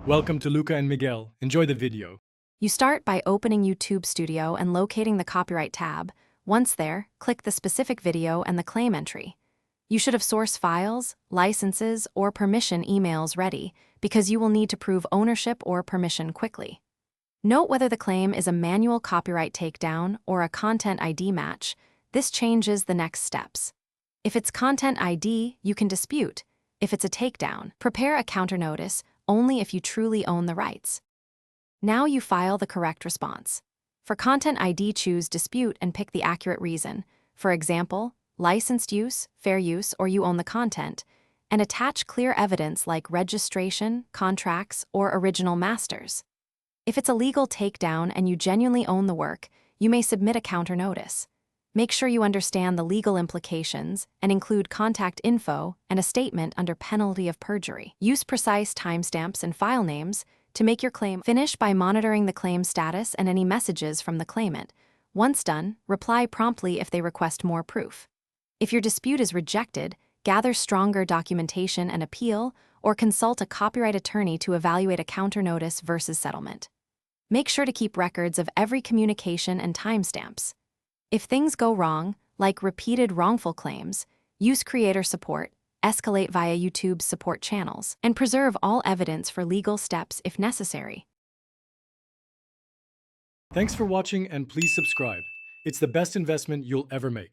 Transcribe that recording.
Welcome to Luca and Miguel. Enjoy the video. You start by opening YouTube Studio and locating the Copyright tab. Once there, click the specific video and the claim entry. You should have source files, licenses, or permission emails ready because you will need to prove ownership or permission quickly. Note whether the claim is a manual copyright takedown or a content ID match. This changes the next steps. If it's content ID, you can dispute. If it's a takedown, prepare a counter notice only if you truly own the rights. Now you file the correct response. For content ID, choose dispute and pick the accurate reason. For example, licensed use, fair use, or you own the content, and attach clear evidence like registration, contracts, or original masters. If it's a legal takedown and you genuinely own the work, you may submit a counter notice. Make sure you understand the legal implications and include contact info and a statement under penalty of perjury. Use precise timestamps and file names to make your claim. Finish by monitoring the claim status and any messages from the claimant. Once done, reply promptly if they request more proof. If your dispute is rejected, gather stronger documentation and appeal, or consult a copyright attorney to evaluate a counter notice versus settlement. Make sure to keep records of every communication and timestamps. If things go wrong, like repeated wrongful claims, use creator support, escalate via YouTube's support channels, and preserve all evidence for legal steps if necessary. Thanks for watching and please subscribe. It's the best investment you'll ever make.